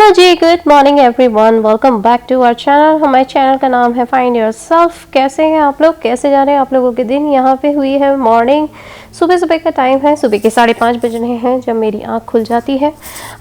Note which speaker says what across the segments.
Speaker 1: Hello ji, good morning everyone, welcome back to our channel. हमारे channel का नाम है फाइंड योरसेल्फ। कैसे हैं आप लोग, कैसे जा रहे हैं आप लोगों के दिन। यहाँ पे हुई है मॉर्निंग, सुबह सुबह का टाइम है, सुबह के 5:30 बज रहे हैं जब मेरी आँख खुल जाती है।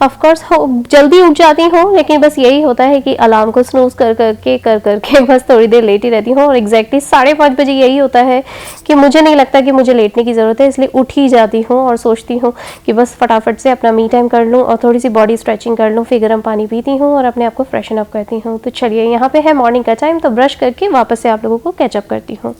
Speaker 1: ऑफ कोर्स जल्दी उठ जाती हूँ, लेकिन बस यही होता है कि अलार्म को स्नूज कर करके बस थोड़ी देर लेटी रहती हूँ। और एग्जैक्टली 5:30 बजे यही होता है कि मुझे नहीं लगता कि मुझे लेटने की ज़रूरत है, इसलिए उठ ही जाती हूँ और सोचती हूँ कि बस फटाफट से अपना मी टाइम कर लूँ और थोड़ी सी बॉडी स्ट्रेचिंग कर लूँ, फिर गर्म पानी पीती हूँ और अपने आप को फ्रेशन अप करती हूँ। तो चलिए, यहाँ पे है मॉर्निंग का टाइम, तो ब्रश करके वापस से आप लोगों को कैचअप करती हूँ।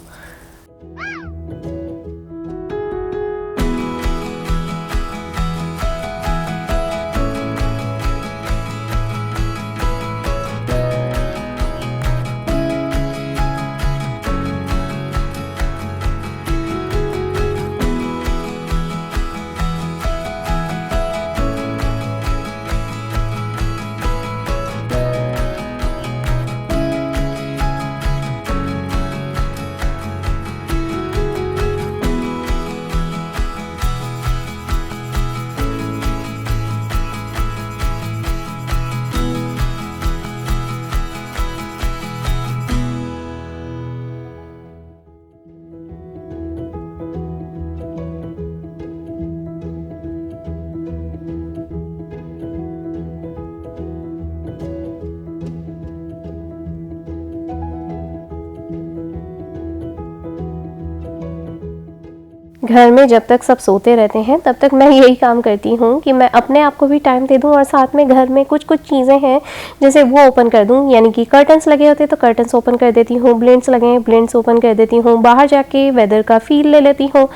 Speaker 1: घर में जब तक सब सोते रहते हैं तब तक मैं यही काम करती हूँ कि मैं अपने आप को भी टाइम दे दूँ और साथ में घर में कुछ कुछ चीज़ें हैं जैसे वो ओपन कर दूँ। यानी कि कर्टन्स लगे होते तो कर्टन्स ओपन कर देती हूँ, ब्लेंड्स लगे हैं ब्लेंड्स ओपन कर देती हूँ, बाहर जाके वेदर का फील ले लेती हूँ।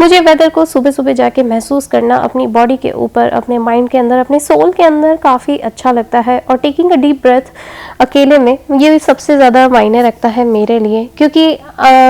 Speaker 1: मुझे वेदर को सुबह सुबह जाके महसूस करना अपनी बॉडी के ऊपर, अपने माइंड के अंदर, अपने सोल के अंदर काफ़ी अच्छा लगता है। और टेकिंग अ डीप ब्रेथ अकेले में ये सबसे ज़्यादा मायने रखता है मेरे लिए, क्योंकि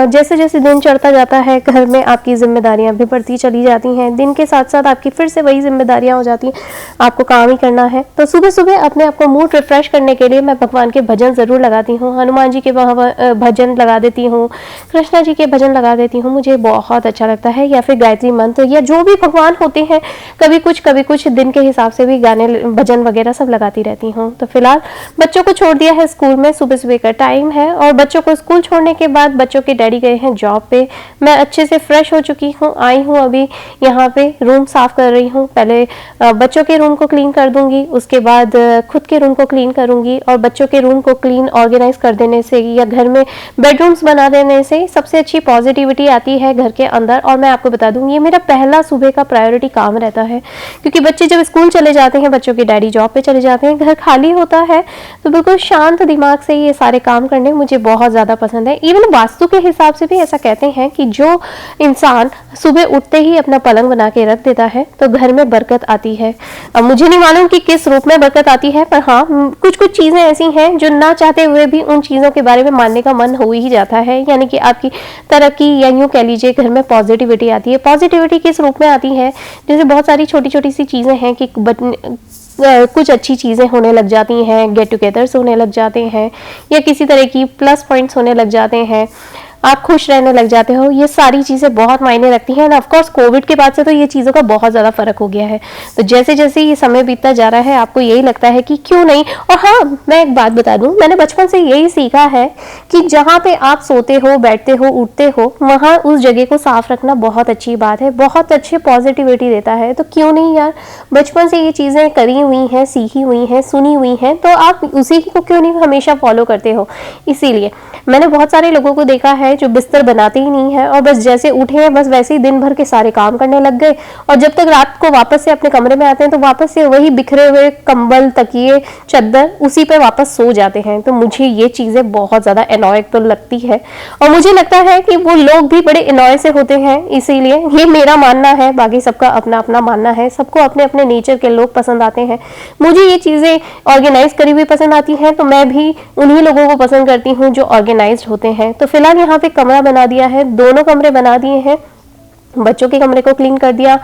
Speaker 1: जैसे जैसे दिन चढ़ता जाता है घर में आपकी जिम्मेदारियां भी बढ़ती चली जाती हैं। दिन के साथ साथ आपकी फिर से वही जिम्मेदारियां हो जाती हैं, आपको काम ही करना है। तो सुबह सुबह अपने आप को मूड रिफ्रेश करने के लिए मैं भगवान के भजन ज़रूर लगाती हूँ। हनुमान जी के भजन लगा देती हूँ, कृष्णा जी के भजन लगा देती हूँ, मुझे बहुत अच्छा लगता है। या फिर गायत्री मंत्र या जो भी भगवान होते हैं, कभी कुछ दिन के हिसाब से भी गाने भजन वगैरह सब लगाती रहती हूँ। तो फिलहाल बच्चों को छोड़ दिया है स्कूल में, सुबह सुबह का टाइम है और बच्चों को स्कूल छोड़ने के बाद बच्चों के डैडी गए हैं जॉब पे। मैं अच्छे से फ्रेश हो चुकी हूँ, आई हूँ अभी यहाँ पे रूम साफ कर रही हूँ। पहले बच्चों के रूम को क्लीन कर दूंगी, उसके बाद खुद के रूम को क्लीन करूंगी। और बच्चों के रूम को क्लीन ऑर्गेनाइज कर देने से या घर में बेडरूम्स बना देने से सबसे अच्छी पॉजिटिविटी आती है घर के अंदर। और मैं आपको बता दूँ, ये मेरा पहला सुबह का प्रायोरिटी काम रहता है, क्योंकि बच्चे जब स्कूल चले जाते हैं, बच्चों के डैडी जॉब पे चले जाते हैं, घर खाली होता है, तो बिल्कुल शांत दिमाग से ये सारे काम करने मुझे बहुत ज़्यादा पसंद है। इवन वास्तु के हिसाब से भी ऐसा कहते हैं कि जो इंसान सुबह उठते ही अपना पलंग बना के रख देता है तो घर में बरकत आती है। अब मुझे नहीं मालूम कि किस रूप में बरकत आती है, पर हाँ, कुछ कुछ चीज़ें ऐसी हैं जो ना चाहते हुए भी उन चीज़ों के बारे में मानने का मन हो ही जाता है। यानी कि आपकी तरक्की या यूँ कह लीजिए घर में पॉजिटिविटी आती है। पॉजिटिविटी किस रूप में आती है, जैसे बहुत सारी छोटी छोटी सी चीज़ें हैं कि कुछ अच्छी चीज़ें होने लग जाती हैं, गेट टुगेदर्स होने लग जाते हैं या किसी तरह की प्लस पॉइंट्स होने लग जाते हैं, आप खुश रहने लग जाते हो। ये सारी चीज़ें बहुत मायने रखती हैं। ऑफ कोर्स कोविड के बाद से तो ये चीज़ों का बहुत ज़्यादा फर्क हो गया है। तो जैसे जैसे ये समय बीतता जा रहा है आपको यही लगता है कि क्यों नहीं। और हाँ, मैं एक बात बता दूं, मैंने बचपन से यही सीखा है कि जहाँ पे आप सोते हो, बैठते हो, उठते हो, वहाँ उस जगह को साफ रखना बहुत अच्छी बात है, बहुत अच्छे पॉजिटिविटी देता है। तो क्यों नहीं यार, बचपन से ये चीज़ें करी हुई हैं, सीखी हुई हैं, सुनी हुई हैं, तो आप उसी को क्यों नहीं हमेशा फॉलो करते हो। इसीलिए मैंने बहुत सारे लोगों को देखा है जो बिस्तर बनाते ही नहीं है और बस जैसे उठे हैं बस वैसे ही दिन भर के सारे काम करने लग गए, और जब तक रात को वापस से अपने कमरे में आते हैं तो वापस से वही बिखरे हुए कंबल, तकिए, चद्दर उसी पे वापस सो जाते हैं। तो मुझे ये चीज़ें बहुत ज़्यादा एनॉयिंग तो लगती है और मुझे लगता है कि वो लोग भी बड़े एनॉय से होते हैं। इसीलिए ये मेरा मानना है, बाकी सबका अपना अपना मानना है, सबको अपने अपने नेचर के लोग पसंद आते हैं। मुझे ये चीज़ें ऑर्गेनाइज करी हुई पसंद आती हैं, तो मैं भी उन्हीं लोगों को पसंद करती हूँ जो ऑर्गेनाइज्ड होते हैं। तो फिलहाल यहाँ पे कमरा बना दिया है, दोनों कमरे बना दिए हैं, बच्चों के कमरे को क्लीन कर दिया,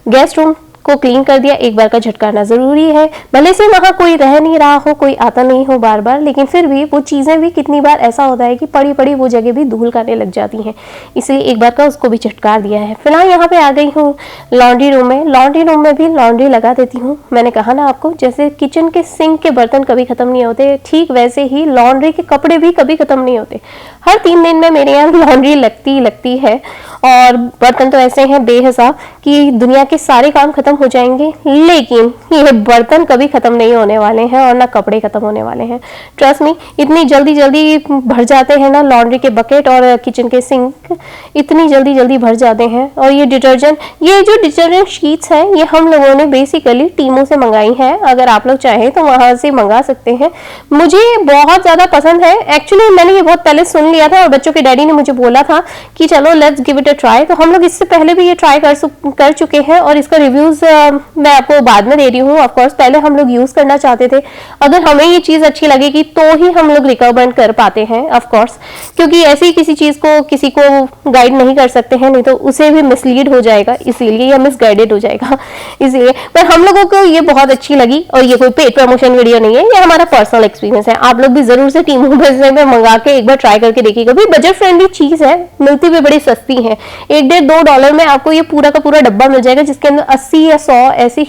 Speaker 1: गेस्ट रूम को क्लीन कर दिया, एक बार का झटकारना ज़रूरी है। भले से वहाँ कोई रह नहीं रहा हो, कोई आता नहीं हो बार बार, लेकिन फिर भी वो चीज़ें भी कितनी बार ऐसा होता है कि पड़ी पड़ी वो जगह भी धूल खाने लग जाती हैं, इसलिए एक बार का उसको भी झटकार दिया है। फिलहाल यहाँ पे आ गई हूँ लॉन्ड्री रूम में। लॉन्ड्री रूम में भी लॉन्ड्री लगा देती हूँ। मैंने कहा ना आपको, जैसे किचन के सिंक के बर्तन कभी ख़त्म नहीं होते, ठीक वैसे ही लॉन्ड्री के कपड़े भी कभी ख़त्म नहीं होते। हर 3 दिन में मेरे यहाँ लॉन्ड्री लगती है। और बर्तन तो ऐसे हैं बेहिसाब कि दुनिया के सारे काम खत्म हो जाएंगे, लेकिन ये बर्तन कभी खत्म नहीं होने वाले हैं और ना कपड़े खत्म होने वाले हैं। ट्रस्ट मी, इतनी जल्दी जल्दी भर जाते हैं ना लॉन्ड्री के बकेट और किचन के सिंक, इतनी जल्दी जल्दी भर जाते हैं। और ये जो डिटर्जेंट शीट्स हैं, ये हम लोगों ने बेसिकली टीमों से मंगाई हैं। अगर आप लोग चाहें तो वहां से मंगा सकते हैं। मुझे बहुत ज़्यादा पसंद है। एक्चुअली मैंने ये बहुत पहले सुन लिया था और बच्चों के डैडी ने मुझे बोला था कि चलो let's give it a try. तो हम लोग इससे पहले भी ये ट्राई कर चुके हैं और इसका रिव्यूज मैं आपको बाद में दे रही हूँ। ऑफकोर्स पहले हम लोग यूज करना चाहते थे, अगर हमें ये चीज अच्छी लगेगी तो ही हम लोग रिकमेंड कर पाते हैं ऑफकोर्स, क्योंकि ऐसी किसी चीज को किसी को गाइड नहीं कर सकते हैं, नहीं तो उसे भी मिसलीड हो जाएगा, इसीलिए या मिसगाइडेड हो जाएगा इसलिए। पर हम लोगों को ये बहुत अच्छी लगी और ये कोई पेड प्रमोशन वीडियो नहीं है, ये हमारा पर्सनल एक्सपीरियंस है। आप लोग भी जरूर से टीम में मंगा के एक बार ट्राई करके देखिएगा। भाई बजट फ्रेंडली चीज है, मिलती भी बड़ी सस्ती है। $1-2 में आपको ये पूरा का पूरा डब्बा मिल जाएगा, जिसके अंदर 80 या 100 ऐसी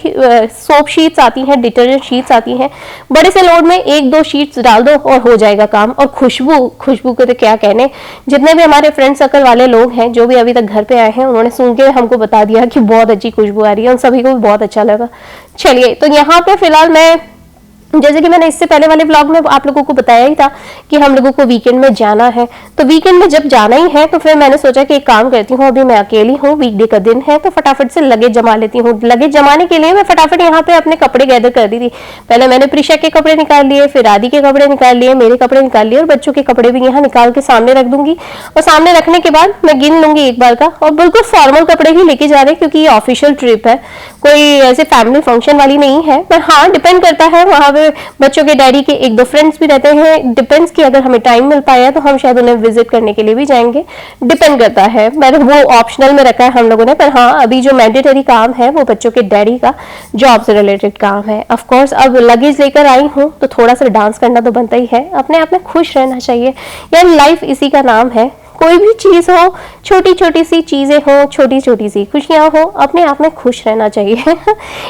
Speaker 1: सोप शीट्स आती हैं, डिटर्जेंट शीट्स आती हैं। बड़े से लोड में 1-2 शीट्स डाल दो और हो जाएगा काम। और खुशबू के तो क्या कहने, जितने भी हमारे फ्रेंड सर्कल वाले लोग हैं जो भी अभी तक घर पे आए हैं, उन्होंने सुन के हमको बता दिया कि बहुत अच्छी खुशबू आ रही है, उन सभी को भी बहुत अच्छा लगा। चलिए, तो यहाँ पे फिलहाल मैं, जैसे कि मैंने इससे पहले वाले ब्लॉग में आप लोगों को बताया ही था कि हम लोगों को वीकेंड में जाना है, तो वीकेंड में जब जाना ही है तो फिर मैंने सोचा कि एक काम करती हूँ, अभी मैं अकेली हूँ, वीकडे का दिन है, तो फटाफट से लगेज जमा लेती हूँ। लगेज जमाने के लिए मैं फटाफट यहाँ पे अपने कपड़े गैदर कर दी थी। पहले मैंने प्रीशा के कपड़े निकाल लिए, फिर आदि के कपड़े निकाल लिए, मेरे कपड़े निकाल लिए और बच्चों के कपड़े भी यहाँ निकाल के सामने रख दूंगी। और सामने रखने के बाद मैं गिन लूंगी एक बार का, और बिल्कुल फॉर्मल कपड़े ही लेके जा रहे हैं क्योंकि ये ऑफिशियल ट्रिप है, कोई ऐसे फैमिली फंक्शन वाली नहीं है। पर हाँ, डिपेंड करता है, वहां पे बच्चों के डैडी के 1-2 फ्रेंड्स भी रहते हैं, डिपेंड्स कि अगर हमें टाइम मिल पाया तो हम शायद उन्हें विजिट करने के लिए भी जाएंगे, डिपेंड करता है। मैंने वो ऑप्शनल में रखा है हम लोगों ने। पर हाँ, अभी जो मैंडेटरी काम है वो बच्चों के डैडी का जॉब से रिलेटेड काम है। ऑफ कोर्स अब लगेज लेकर आई हूँ तो थोड़ा सा डांस करना तो बनता ही है, अपने आप में खुश रहना चाहिए यार, लाइफ इसी का नाम है। कोई भी चीज हो, छोटी छोटी सी चीजें हो, छोटी छोटी सी खुशियां हो, अपने आप में खुश रहना चाहिए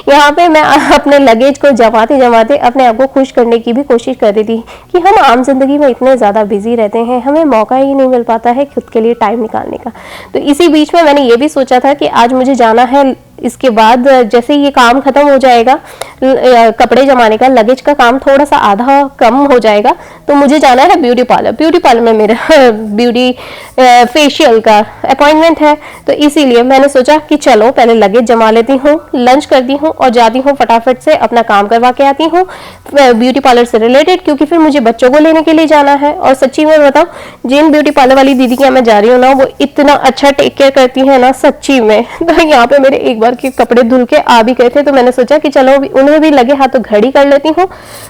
Speaker 1: यहाँ पे मैं अपने लगेज को जमाते जमाते अपने आप को खुश करने की भी कोशिश कर रही थी कि हम आम जिंदगी में इतने ज्यादा बिजी रहते हैं, हमें मौका ही नहीं मिल पाता है खुद के लिए टाइम निकालने का। तो इसी बीच में मैंने ये भी सोचा था कि आज मुझे जाना है, इसके बाद जैसे ये काम खत्म हो जाएगा कपड़े जमाने का, लगेज का काम थोड़ा सा आधा कम हो जाएगा, तो मुझे जाना है ब्यूटी पार्लर। ब्यूटी पार्लर में मेरा ब्यूटी फेशियल का अपॉइंटमेंट है, तो इसीलिए मैंने सोचा कि चलो पहले लगेज जमा लेती हूँ, लंच करती हूँ और जाती हूँ फटाफट से अपना काम करवा के आती हूँ ब्यूटी पार्लर से रिलेटेड, क्योंकि फिर मुझे बच्चों को लेने के लिए जाना है। और सच्ची में बताऊँ, जिन ब्यूटी पार्लर वाली दीदी के यहाँ मैं जा रही हूँ ना, वो इतना अच्छा टेक केयर करती है ना सच्ची में। तो यहाँ पे मेरे एक बार के कपड़े धुल के आ भी गए थे, तो मैंने सोचा कि चलो उन्हें भी लगे हाथ तो घड़ी कर लेती हूँ।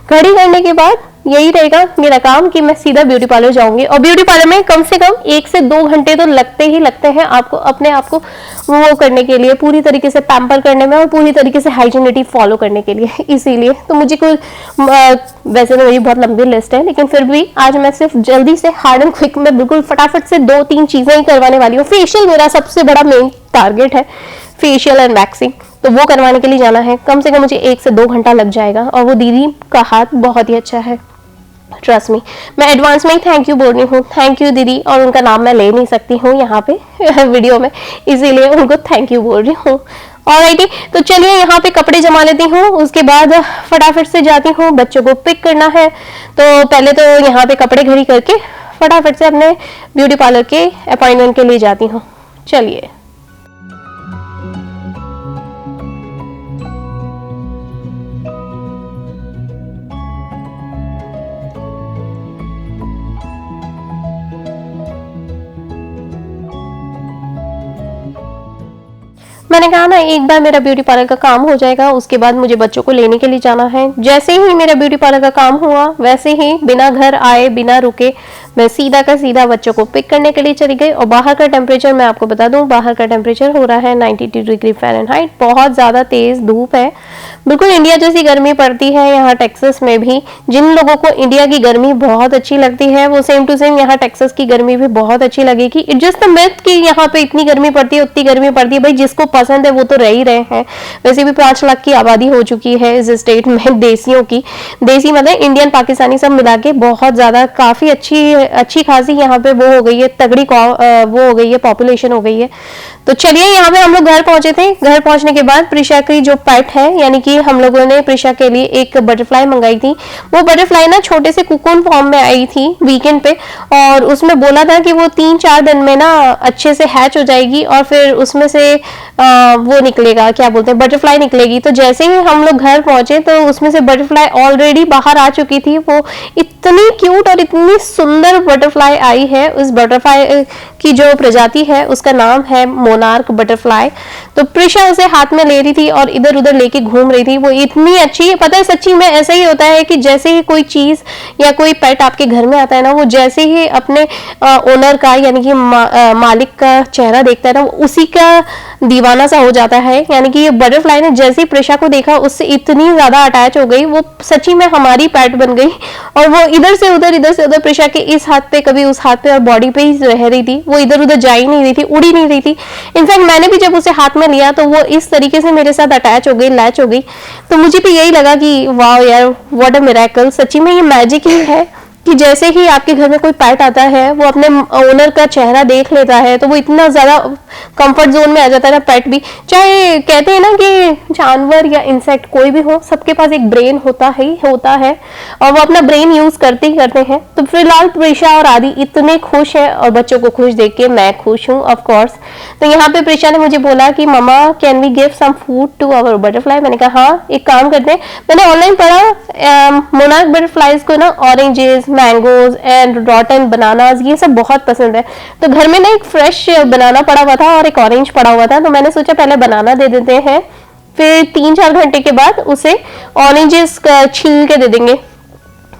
Speaker 1: घड़ी करने के बाद यही रहेगा मेरा काम कि मैं सीधा ब्यूटी पार्लर जाऊंगी। और ब्यूटी पार्लर में कम से कम 1 से 2 घंटे तो लगते ही लगते हैं आपको अपने आप को वो करने के लिए, पूरी तरीके से पैम्पर करने में और पूरी तरीके से हाइजीनिटी फॉलो करने के लिए। इसीलिए तो मुझे कोई वैसे तो मेरी बहुत लंबी लिस्ट है, लेकिन फिर भी आज मैं सिर्फ जल्दी से हार्ड एंड क्विक में बिल्कुल फटाफट से 2-3 चीजें ही करवाने वाली हूँ। फेशियल मेरा सबसे बड़ा मेन टारगेट है, फेशियल एंड वैक्सिंग, तो वो करवाने के लिए जाना है। कम से कम मुझे 1 से 2 घंटा लग जाएगा और वो दीदी का हाथ बहुत ही अच्छा है, ट्रस्ट मी। मैं एडवांस में ही थैंक यू बोल रही हूँ, थैंक यू दीदी, और उनका नाम मैं ले नहीं सकती हूँ यहाँ पे वीडियो में, इसीलिए उनको थैंक यू बोल रही हूँ। ऑलराइटी, तो चलिए यहाँ पे कपड़े जमा लेती हूँ, उसके बाद फटाफट से जाती हूँ, बच्चों को पिक करना है। तो पहले तो यहाँ पे कपड़े घड़ी करके फटाफट से अपने ब्यूटी पार्लर के अपॉइंटमेंट के लिए जाती हूँ। चलिए, मैंने कहा ना एक बार मेरा ब्यूटी पार्लर का काम हो जाएगा, उसके बाद मुझे बच्चों को लेने के लिए जाना है। जैसे ही मेरा ब्यूटी पार्लर का काम हुआ वैसे ही बिना घर आए बिना रुके मैं सीधा का सीधा बच्चों को पिक करने के लिए चली गई। और बाहर का टेम्परेचर मैं आपको बता दूं, बाहर का टेम्परेचर हो रहा है 92 डिग्री फ़ारेनहाइट। बहुत ज़्यादा तेज़ धूप है, बिल्कुल इंडिया जैसी गर्मी पड़ती है यहाँ टेक्सास में भी। जिन लोगों को इंडिया की गर्मी बहुत अच्छी लगती है वो सेम टू सेम यहाँ टेक्सास की गर्मी भी बहुत अच्छी लगेगी। इट जस्ट द मिथ कि यहाँ पे इतनी गर्मी पड़ती है उतनी गर्मी पड़ती है, भाई जिसको पसंद है वो तो रह ही रहे हैं। वैसे भी 5 लाख की आबादी हो चुकी है इस स्टेट में देसियों की, देसी मतलब इंडियन पाकिस्तानी सब मिला के बहुत ज्यादा काफी अच्छी खासी यहाँ पे वो हो गई है, तगड़ी वो हो गई है, पॉपुलेशन हो गई है। तो चलिए यहाँ पे हम लोग घर पहुंचे थे। घर पहुंचने के बाद प्रिशा की जो पेट है, यानी कि हम लोगों ने प्रिशा के लिए एक बटरफ्लाई मंगाई थी। वो बटरफ्लाई ना छोटे से कुकून फॉर्म में आई थी वीकेंड पे, और उसमें बोला था कि वो 3-4 दिन में ना अच्छे से हैच हो जाएगी और फिर उसमें से वो निकलेगा, क्या बोलते हैं, बटरफ्लाई निकलेगी। तो जैसे ही हम लोग घर पहुंचे तो उसमें से बटरफ्लाई ऑलरेडी बाहर आ चुकी थी। वो इतनी क्यूट और इतनी सुंदर बटरफ्लाई आई है। उस बटरफ्लाई की जो प्रजाति है उसका नाम है मोनार्क बटरफ्लाई। तो प्रिशा उसे हाथ में ले रही थी और इधर उधर लेके घूम रही थी। वो इतनी अच्छी है, पता है सच्ची में ऐसा ही होता है कि जैसे ही कोई चीज या कोई पेट आपके घर में आता है ना, वो जैसे ही अपने ओनर का यानी कि मालिक का चेहरा देखता है ना, वो उसी का दीवाना सा हो जाता है। यानी कि ये बटरफ्लाई ने जैसे ही प्रिशा को देखा उससे इतनी ज्यादा अटैच हो गई, वो सच्ची में हमारी पेट बन गई। और वो इधर से उधर प्रिशा के इस हाथ पे कभी उस हाथ पे और बॉडी पे ही रह रही थी। वो इधर उधर जा ही नहीं रही थी, उड़ ही नहीं रही थी। इनफैक्ट मैंने भी जब उसे हाथ में लिया तो वो इस तरीके से मेरे साथ अटैच हो गई, लैच हो गई। तो मुझे भी यही लगा कि वाह यार, व्हाट अ मिरेकल। सच्ची में ये मैजिक ही है कि जैसे ही आपके घर में कोई पेट आता है वो अपने ओनर का चेहरा देख लेता है तो वो इतना ज्यादा कंफर्ट जोन में आ जाता है ना। पेट भी, चाहे कहते हैं ना कि जानवर या इंसेक्ट कोई भी हो, सबके पास एक ब्रेन होता है और वो अपना ब्रेन यूज करते ही करते हैं। तो फिलहाल प्रिशा और आदि इतने खुश है और बच्चों को खुश देख के मैं खुश हूँ ऑफ कोर्स। तो यहाँ पे प्रिशा ने मुझे बोला कि mama can we give some food to our butterfly. मैंने कहा हाँ, एक काम करते हैं। मैंने ऑनलाइन पढ़ा मोनार्क बटरफ्लाइज को ना ऑरेंजेस, मैंगोज एंड रॉटन बनानास ये सब बहुत पसंद है। तो घर में ना एक फ्रेश बनाना पड़ा हुआ था और एक ऑरेंज पड़ा हुआ था, तो मैंने सोचा पहले बनाना दे देते हैं, फिर 3-4 घंटे के बाद उसे ऑरेंजेस छील के दे देंगे।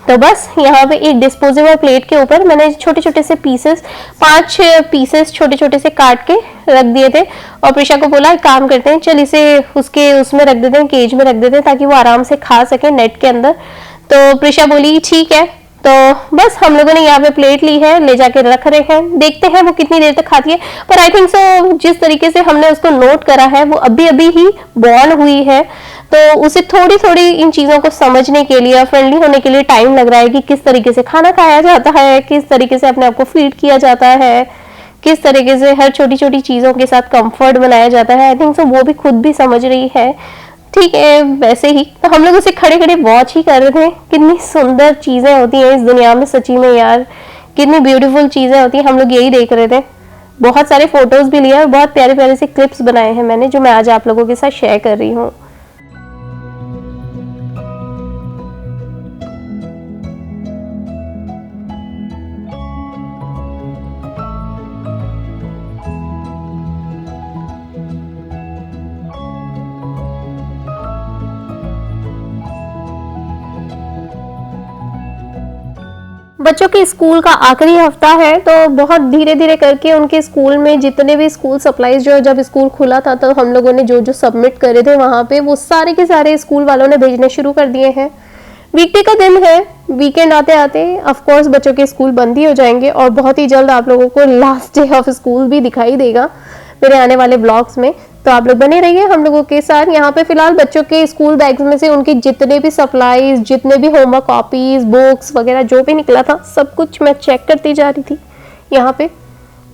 Speaker 1: तो बस यहाँ पे एक डिस्पोजेबल प्लेट के ऊपर मैंने छोटे छोटे से पीसेस 5 पीसेस छोटे छोटे से काट के रख दिए थे और प्रिशा को बोला एक काम करते हैं, चल इसे उसमें रख देते हैं, केज में रख देते हैं ताकि वो आराम से खा सके नेट के अंदर। तो प्रिशा बोली ठीक है। तो बस हम लोगों ने यहाँ पे प्लेट ली है, ले जाके रख रहे हैं, देखते हैं वो कितनी देर तक खाती है। पर आई थिंक सो जिस तरीके से हमने उसको नोट करा है वो अभी अभी ही बॉर्न हुई है, तो उसे थोड़ी थोड़ी इन चीज़ों को समझने के लिए, फ्रेंडली होने के लिए टाइम लग रहा है कि किस तरीके से खाना खाया जाता है, किस तरीके से अपने आप को फीड किया जाता है, किस तरीके से हर छोटी छोटी चीज़ों के साथ कंफर्ट बनाया जाता है। आई थिंक सो वो भी खुद भी समझ रही है। ठीक है, वैसे ही तो हम लोग उसे खड़े खड़े वॉच ही कर रहे थे। कितनी सुंदर चीज़ें होती हैं इस दुनिया में, सच्ची में यार कितनी ब्यूटीफुल चीज़ें होती हैं, हम लोग यही देख रहे थे। बहुत सारे फोटोज़ भी लिए और बहुत प्यारे प्यारे से क्लिप्स बनाए हैं मैंने, जो मैं आज आप लोगों के साथ शेयर कर रही हूँ। बच्चों के स्कूल का आखिरी हफ्ता है, तो बहुत धीरे धीरे करके उनके स्कूल में जितने भी स्कूल सप्लाईज जो जब स्कूल खुला था तो हम लोगों ने जो जो सबमिट करे थे वहाँ पे वो सारे के सारे स्कूल वालों ने भेजने शुरू कर दिए हैं। वीकडे का दिन है, वीकेंड आते आते ऑफ कोर्स बच्चों के स्कूल बंद ही हो जाएंगे और बहुत ही जल्द आप लोगों को लास्ट डे ऑफ स्कूल भी दिखाई देगा मेरे आने वाले ब्लॉग्स में। तो आप लोग बने रहिए हम लोगों के साथ। यहाँ पे फिलहाल बच्चों के स्कूल बैग्स में से उनकी जितने भी सप्लाईज, जितने भी होमवर्क कॉपीज, बुक्स वगैरह जो भी निकला था सब कुछ मैं चेक करती जा रही थी यहाँ पे।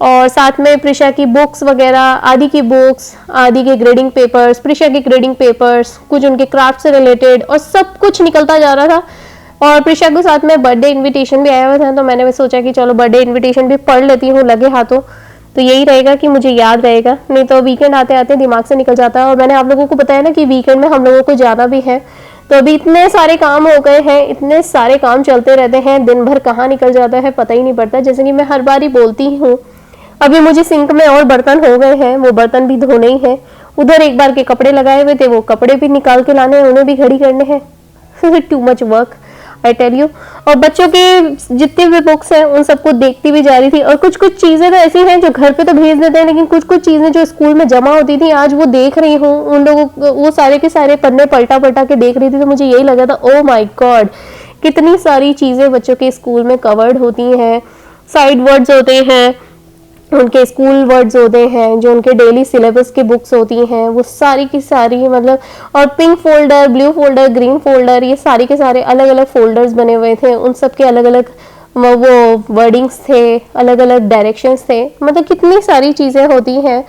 Speaker 1: और साथ में प्रिशा की बुक्स वगैरह, आदि की बुक्स, आदि के ग्रेडिंग पेपर्स, प्रिशा के ग्रेडिंग पेपर्स, कुछ उनके क्राफ्ट से रिलेटेड और सब कुछ निकलता जा रहा था। और प्रिशा को साथ में बर्थडे इन्विटेशन भी आया हुआ था, तो मैंने सोचा कि चलो बर्थडे इन्विटेशन भी पढ़ लेती हूँ लगे हाथों, तो यही रहेगा कि मुझे याद रहेगा, नहीं तो वीकेंड आते आते दिमाग से निकल जाता है। और मैंने आप लोगों को बताया ना कि वीकेंड में हम लोगों को जाना भी है, तो अभी इतने सारे काम हो गए हैं, इतने सारे काम चलते रहते हैं, दिन भर कहाँ निकल जाता है पता ही नहीं पड़ता। जैसे कि मैं हर बार ही बोलती हूँ, अभी मुझे सिंक में और बर्तन हो गए हैं, वो बर्तन भी धोने ही हैं उधर एक बार के कपड़े लगाए हुए थे, वो कपड़े भी निकाल के लाने हैं, उन्हें भी घड़ी करने हैं। Too much work I tell you. और बच्चों के जितने भी बुक्स हैं उन सबको देखती भी जा रही थी। और कुछ कुछ चीजें तो ऐसी हैं जो घर पे तो भेज देते हैं, लेकिन कुछ कुछ चीजें जो स्कूल में जमा होती थी आज वो देख रही हूँ, उन लोगों वो सारे के सारे पन्ने पलटा पलटा के देख रही थी, तो मुझे यही लगा था ओ माय गॉड, कितनी सारी चीजें बच्चों के स्कूल में कवर्ड होती हैं। साइड वर्ड्स होते हैं, उनके स्कूल वर्ड्स होते हैं, जो उनके डेली सिलेबस की बुक्स होती हैं, वो सारी की सारी मतलब, और pink folder, blue folder, green folder, ये सारी के सारे अलग अलग फोल्डर्स बने हुए थे, उन सब के अलग अलग वो वर्डिंग्स थे, अलग अलग डायरेक्शंस थे। मतलब कितनी सारी चीज़ें होती हैं।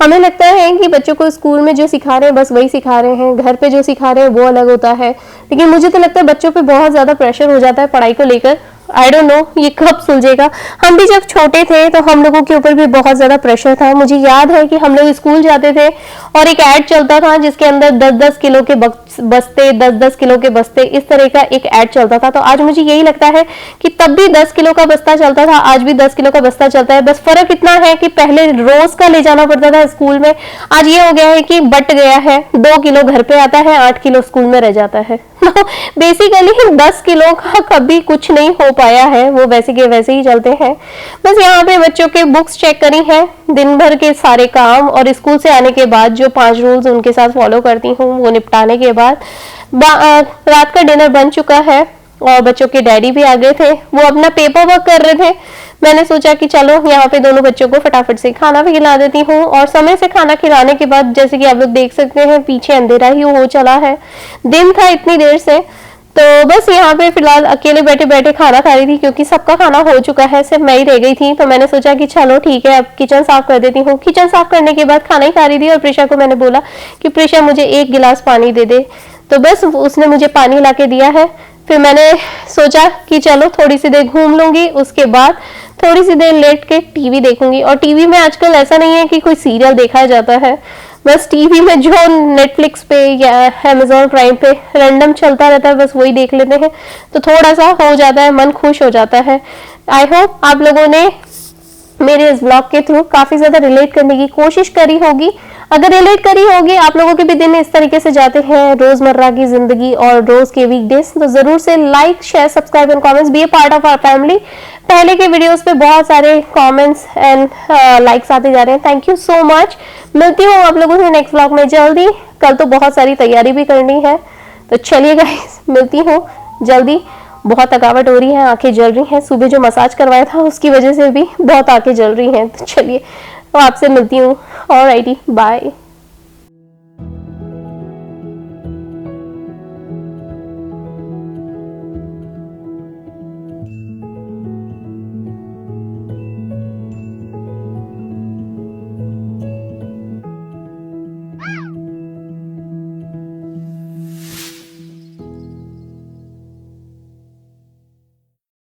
Speaker 1: हमें लगता है कि बच्चों को स्कूल में जो सिखा रहे हैं बस वही सिखा रहे हैं, घर पे जो सिखा रहे हैं वो अलग होता है, लेकिन मुझे तो लगता है बच्चों पे बहुत ज़्यादा प्रेशर हो जाता है पढ़ाई को लेकर। आई डोंट नो ये कब सुलझेगा। हम भी जब छोटे थे तो हम लोगों के ऊपर भी बहुत ज्यादा प्रेशर था। मुझे याद है कि हम लोग स्कूल जाते थे और एक ऐड चलता था जिसके अंदर 10-10 किलो के बस्ते, 10-10 किलो के बस्ते, इस तरह का एक ऐड चलता था। तो आज मुझे यही लगता है कि तब भी 10 किलो का बस्ता चलता था, आज भी 10 किलो का बस्ता चलता है। बस फर्क इतना है कि पहले रोज का ले जाना पड़ता था स्कूल में, आज ये हो गया है कि बट गया है, 2 किलो घर पे आता है, 8 किलो स्कूल में रह जाता है। बेसिकली 10 किलो का कभी कुछ नहीं हो पाया है, वो वैसे के वैसे ही चलते हैं। बस यहाँ पे बच्चों के बुक्स चेक करी हैं, दिन भर के सारे काम, और स्कूल से आने के बाद जो 5 रूल्स उनके साथ फॉलो करती हूँ वो निपटाने के बाद रात का डिनर बन चुका है और बच्चों के डैडी भी आ गए थे, वो अपना पेपर वर्क कर रहे थे। मैंने सोचा कि चलो यहाँ पे दोनों बच्चों को फटाफट से खाना भी खिला देती हूँ। और समय से खाना खिलाने के बाद जैसे कि आप लोग देख सकते हैं पीछे अंधेरा ही हो चला है, दिन था इतनी देर से। तो बस यहाँ पे फिलहाल अकेले बैठे बैठे खाना खा रही थी, क्योंकि सबका खाना हो चुका है, सिर्फ मैं ही रह गई थी। तो मैंने सोचा कि चलो ठीक है अब किचन साफ कर देती हूँ। किचन साफ करने के बाद खाना ही खा रही थी और प्रिशा को मैंने बोला कि प्रिशा मुझे 1 गिलास पानी दे दे, तो बस उसने मुझे पानी ला के दिया है। फिर मैंने सोचा कि चलो थोड़ी सी देर घूम लूंगी, उसके बाद थोड़ी सी देर लेट के टीवी देखूंगी। और टीवी में आजकल ऐसा नहीं है कि कोई सीरियल देखा जाता है, बस टीवी में जो नेटफ्लिक्स पे या अमेजोन प्राइम पे रैंडम चलता रहता है बस वही देख लेते हैं, तो थोड़ा सा हो जाता है, मन खुश हो जाता है। आई होप आप लोगों ने मेरे इस ब्लॉग के थ्रू काफी ज्यादा रिलेट करने की कोशिश करी होगी। अगर रिलेट करी होगी, आप लोगों के भी दिन इस तरीके से जाते हैं, रोजमर्रा की जिंदगी और रोज के वीकडेज, तो जरूर से like, share, subscribe and comments, be a part of our family. पहले के वीडियोस पे बहुत सारे कमेंट्स एंड लाइक्स आते जा रहे हैं, थैंक यू सो मच। मिलती हूँ आप लोगों से नेक्स्ट ब्लॉग में जल्दी। कल तो बहुत सारी तैयारी भी करनी है, तो चलिए गाइस मिलती हूँ जल्दी। बहुत थकावट हो रही है, आंखें जल रही हैं, सुबह जो मसाज करवाया था उसकी वजह से भी बहुत आंखें जल रही हैं। तो चलिए आपसे मिलती हूँ। Alrighty, bye.